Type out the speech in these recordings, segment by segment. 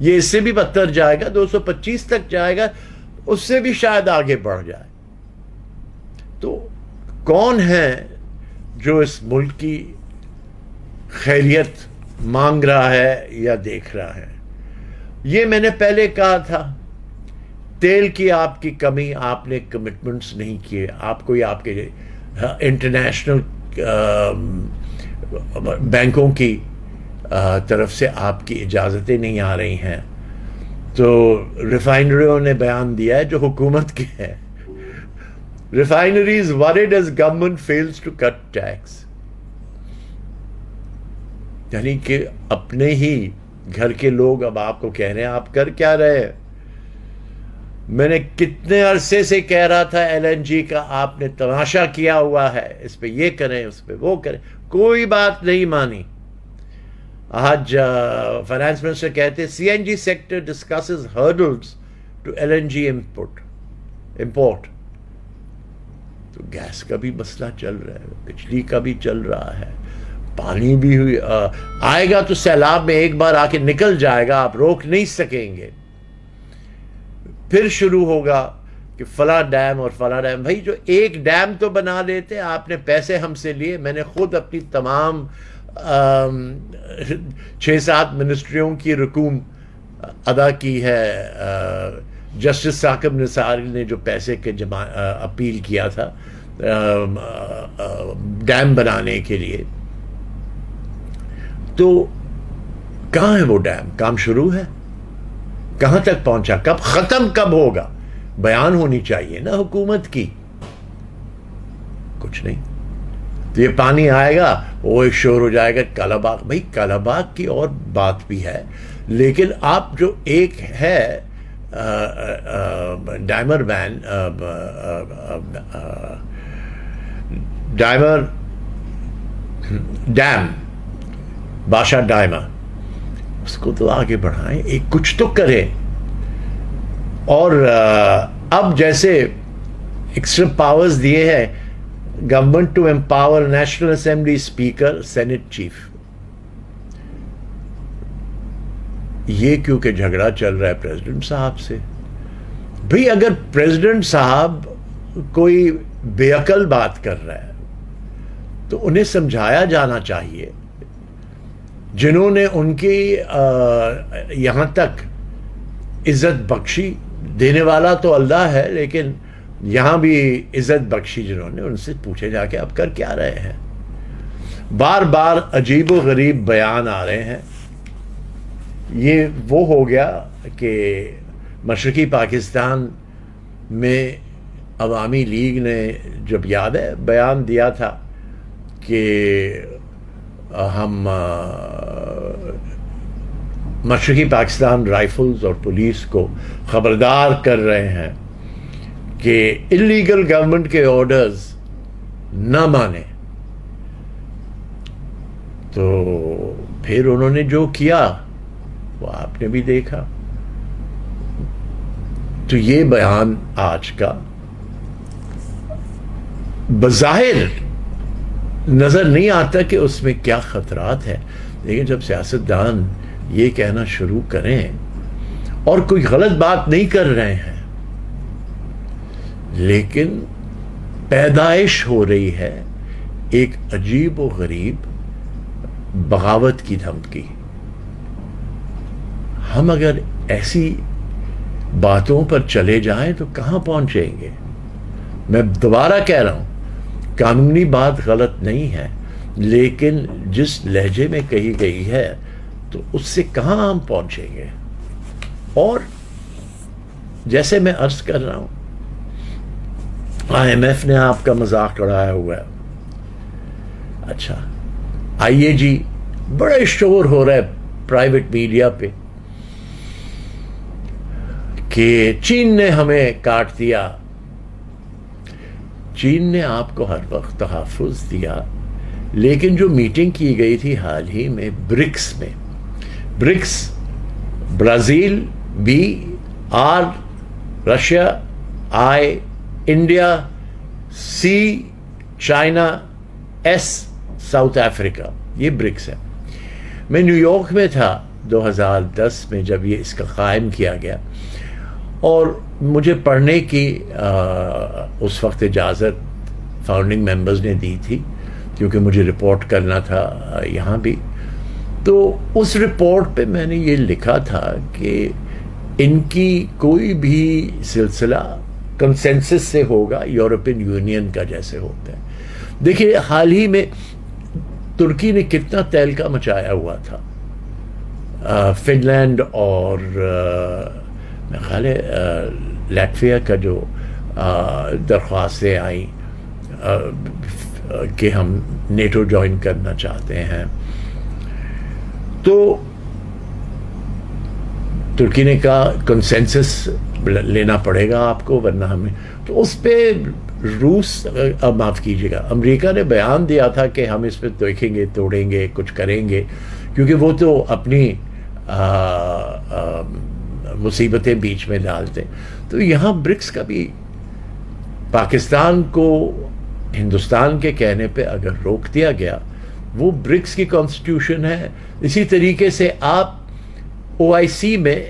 یہ اس سے بھی بدتر جائے گا, 225 تک جائے گا, اس سے بھی شاید آگے بڑھ جائے. تو کون ہے جو اس ملک کی خیریت مانگ رہا ہے یا دیکھ رہا ہے؟ یہ میں نے پہلے کہا تھا, تیل کی آپ کی کمی, آپ نے کمٹمنٹس نہیں کیے, آپ کو آپ کے انٹرنیشنل بینکوں کی طرف سے آپ کی اجازتیں نہیں آ رہی ہیں, تو ریفائنریوں نے بیان دیا ہے جو حکومت کے ہیں, refineries worried as government fails to cut tax. یعنی کہ اپنے ہی گھر کے لوگ اب آپ کو کہہ رہے ہیں آپ کر کیا رہے ہیں. میں نے کتنے عرصے سے کہہ رہا تھا ایل این جی کا آپ نے تماشا کیا ہوا ہے, اس پہ یہ کریں اس پہ وہ کریں, کوئی بات نہیں مانی. آج فائنانس منسٹر کہتے C N G sector discusses hurdles to L N G import. تو گیس کا بھی مسئلہ چل رہا ہے, بجلی کا بھی چل رہا ہے, پانی بھی آئے گا تو سیلاب میں ایک بار آ کے نکل جائے گا, آپ روک نہیں سکیں گے. پھر شروع ہوگا کہ فلاں ڈیم اور فلاں ڈیم. بھائی جو ایک ڈیم تو بنا لیتے, آپ نے پیسے ہم سے لیے, میں نے خود اپنی تمام 6-7 منسٹریوں کی رقوم ادا کی ہے. جسٹس ثاقب نثاری نے جو پیسے کے اپیل کیا تھا ڈیم بنانے کے لیے, تو کہاں ہے وہ ڈیم؟ کام شروع ہے؟ کہاں تک پہنچا؟ کب ختم کب ہوگا؟ بیان ہونی چاہیے نا حکومت کی. کچھ نہیں. تو یہ پانی آئے گا, وہ ایک شور ہو جائے گا کالا باغ. بھائی کالا باغ کی اور بات بھی ہے, لیکن آپ جو ایک ہے ڈائمر وین ڈائمر ڈیم بادشاہ ڈائمر, اس کو تو آگے بڑھائیں, ایک کچھ تو کریں. اور اب جیسے ایکسٹرا پاورز دیے ہیں government to empower national assembly speaker senate chief. یہ کیونکہ جھگڑا چل رہا ہے پریزیڈنٹ صاحب سے. بھئی اگر پریزیڈنٹ صاحب کوئی بے عقل بات کر رہا ہے تو انہیں سمجھایا جانا چاہیے. جنہوں نے ان کی یہاں تک عزت بخشی, دینے والا تو اللہ ہے, لیکن یہاں بھی عزت بخشی جنہوں نے, ان سے پوچھے جا کے اب کر کیا رہے ہیں. بار بار عجیب و غریب بیان آ رہے ہیں. یہ وہ ہو گیا کہ مشرقی پاکستان میں عوامی لیگ نے جب یاد ہے بیان دیا تھا کہ ہم مشرقی پاکستان رائفلز اور پولیس کو خبردار کر رہے ہیں کہ انلیگل گورنمنٹ کے آرڈرز نہ مانیں. تو پھر انہوں نے جو کیا وہ آپ نے بھی دیکھا. تو یہ بیان آج کا بظاہر نظر نہیں آتا کہ اس میں کیا خطرات ہیں, لیکن جب سیاستدان یہ کہنا شروع کریں اور کوئی غلط بات نہیں کر رہے ہیں, لیکن پیدائش ہو رہی ہے ایک عجیب و غریب بغاوت کی دھمکی. ہم اگر ایسی باتوں پر چلے جائیں تو کہاں پہنچیں گے؟ میں دوبارہ کہہ رہا ہوں, قانونی بات غلط نہیں ہے, لیکن جس لہجے میں کہی گئی ہے تو اس سے کہاں ہم پہنچیں گے. اور جیسے میں عرض کر رہا ہوں, آئی ایم ایف نے آپ کا مذاق اڑایا ہوا ہے. اچھا آئی اے جی بڑے شور ہو رہا ہے پرائیویٹ میڈیا پہ کہ چین نے ہمیں کاٹ دیا. چین نے آپ کو ہر وقت تحفظ دیا, لیکن جو میٹنگ کی گئی تھی حال ہی میں برکس میں, BRICS Brazil, B, R Russia, I India, C China, S South Africa, یہ برکس ہے. میں نیو یارک میں تھا 2010 میں جب یہ اس کا قائم کیا گیا، اور مجھے پڑھنے کی اس وقت اجازت فاؤنڈنگ ممبرز نے دی تھی، کیونکہ مجھے رپورٹ کرنا تھا یہاں بھی. تو اس رپورٹ پہ میں نے یہ لکھا تھا کہ ان کی کوئی بھی سلسلہ کنسنسس سے ہوگا یورپین یونین کا جیسے ہوتا ہے. دیکھیے حال ہی میں ترکی نے کتنا تہلکہ مچایا ہوا تھا. فن لینڈ اور میرے خیال ہے لیٹویا کا جو درخواستیں آئیں کہ ہم نیٹو جوائن کرنا چاہتے ہیں، تو ترکی نے کہا کنسنسس لینا پڑے گا آپ کو ورنہ ہمیں. تو اس پہ روس، معاف کیجیے گا، امریکہ نے بیان دیا تھا کہ ہم اس پہ دیکھیں گے، توڑیں گے، کچھ کریں گے، کیونکہ وہ تو اپنی مصیبتیں بیچ میں ڈالتے. تو یہاں برکس کا بھی پاکستان کو ہندوستان کے کہنے پہ اگر روک دیا گیا، وہ برکس کی کانسٹیٹیوشن ہے. اسی طریقے سے آپ OIC میں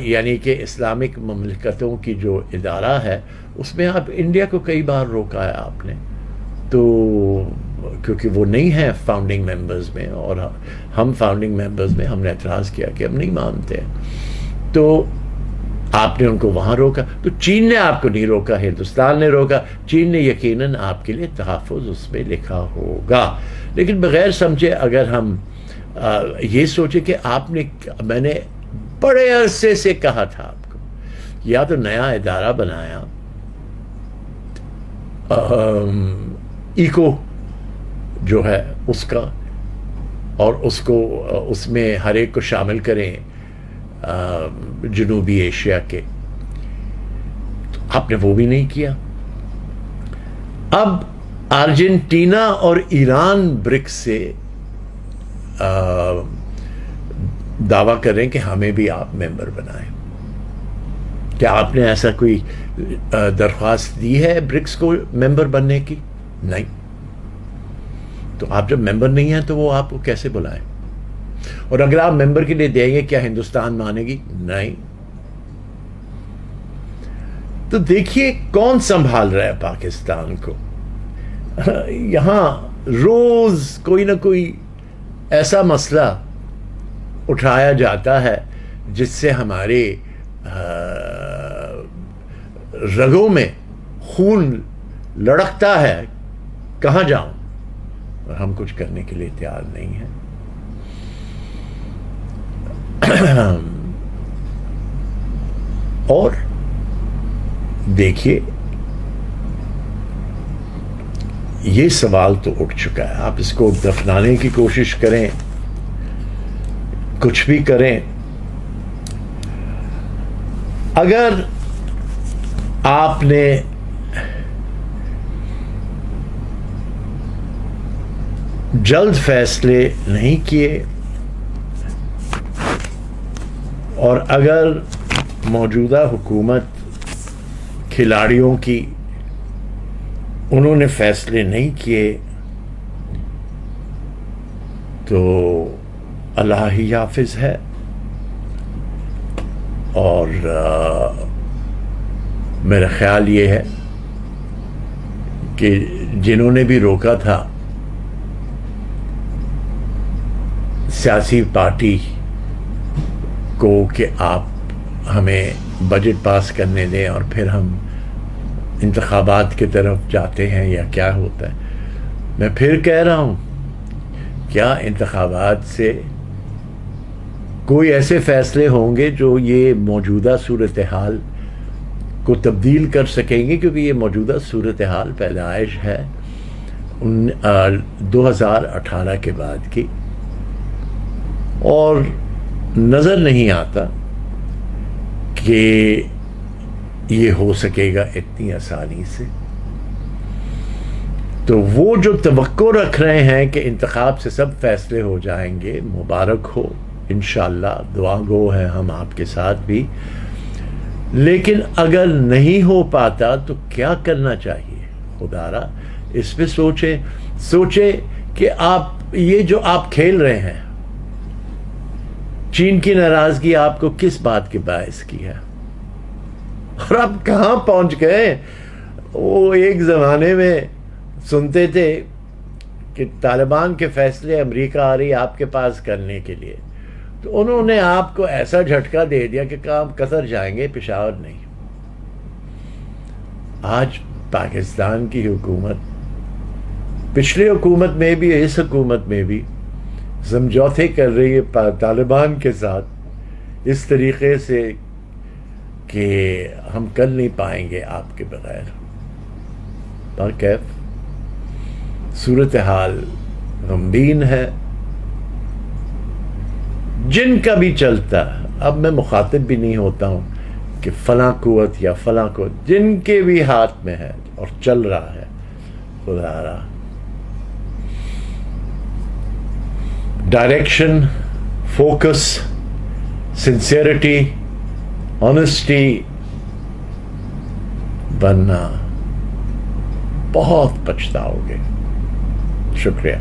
یعنی کہ اسلامک مملکتوں کی جو ادارہ ہے، اس میں آپ انڈیا کو کئی بار روکا ہے آپ نے، تو کیونکہ وہ نہیں ہے فاؤنڈنگ ممبرز میں، اور ہم فاؤنڈنگ ممبرز میں ہم نے اعتراض کیا کہ ہم نہیں مانتے، تو آپ نے ان کو وہاں روکا. تو چین نے آپ کو نہیں روکا، ہندوستان نے روکا. چین نے یقیناً آپ کے لیے تحفظ اس میں لکھا ہوگا. لیکن بغیر سمجھے اگر ہم یہ سوچے کہ میں نے بڑے عرصے سے کہا تھا آپ کو، یا تو نیا ادارہ بنایا ایکو جو ہے اس کا، اور اس میں ہر ایک کو شامل کریں جنوبی ایشیا کے، تو آپ نے وہ بھی نہیں کیا. اب ارجنٹینا اور ایران برکس سے دعویٰ کریں کہ ہمیں بھی آپ ممبر بنائیں. کیا آپ نے ایسا کوئی درخواست دی ہے برکس کو ممبر بننے کی؟ نہیں. تو آپ جب ممبر نہیں ہیں تو وہ آپ کو کیسے بلائیں؟ اور اگر آپ ممبر کے لیے دیں گے، کیا ہندوستان مانے گی؟ نہیں. تو دیکھیے کون سنبھال رہا ہے پاکستان کو. یہاں روز کوئی نہ کوئی ایسا مسئلہ اٹھایا جاتا ہے جس سے ہمارے رگوں میں خون لڑکتا ہے. کہاں جاؤں؟ اور ہم کچھ کرنے کے لیے تیار نہیں ہیں. اور دیکھیے یہ سوال تو اٹھ چکا ہے. آپ اس کو دفنانے کی کوشش کریں، کچھ بھی کریں، اگر آپ نے جلد فیصلے نہیں کیے، اور اگر موجودہ حکومت کھلاڑیوں کی انہوں نے فیصلے نہیں کیے، تو اللہ ہی حافظ ہے. اور میرا خیال یہ ہے کہ جنہوں نے بھی روکا تھا سیاسی پارٹی کو کہ آپ ہمیں بجٹ پاس کرنے دیں اور پھر ہم انتخابات کی طرف جاتے ہیں یا کیا ہوتا ہے، میں پھر کہہ رہا ہوں، کیا انتخابات سے کوئی ایسے فیصلے ہوں گے جو یہ موجودہ صورتحال کو تبدیل کر سکیں گے؟ کیونکہ یہ موجودہ صورتحال پیدائش ہے 2018 کے بعد کی، اور نظر نہیں آتا کہ یہ ہو سکے گا اتنی آسانی سے. تو وہ جو توقع رکھ رہے ہیں کہ انتخاب سے سب فیصلے ہو جائیں گے، مبارک ہو، انشاءاللہ دعا گو ہیں ہم آپ کے ساتھ بھی. لیکن اگر نہیں ہو پاتا تو کیا کرنا چاہیے؟ خدا را اس پہ سوچیں کہ آپ یہ جو آپ کھیل رہے ہیں، چین کی ناراضگی آپ کو کس بات کے باعث کی ہے؟ اور آپ کہاں پہنچ گئے؟ وہ ایک زمانے میں سنتے تھے کہ طالبان کے فیصلے امریکہ آ رہی آپ کے پاس کرنے کے لیے، تو انہوں نے آپ کو ایسا جھٹکا دے دیا کہ کام قطر جائیں گے، پشاور نہیں۔ آج پاکستان کی حکومت، پچھلی حکومت میں بھی اس حکومت میں بھی سمجھوتے کر رہی ہے طالبان کے ساتھ اس طریقے سے کہ ہم کر نہیں پائیں گے آپ کے بغیر۔ اور کیف صورتحال غمگین ہے۔ جن کا بھی چلتا، اب میں مخاطب بھی نہیں ہوتا ہوں کہ فلاں قوت یا فلاں قوت، جن کے بھی ہاتھ میں ہے اور چل رہا ہے، خدا را ڈائریکشن، فوکس، سنسیئرٹی، آنیسٹی بننا، بہت پچھتاؤ گے۔ شکریہ۔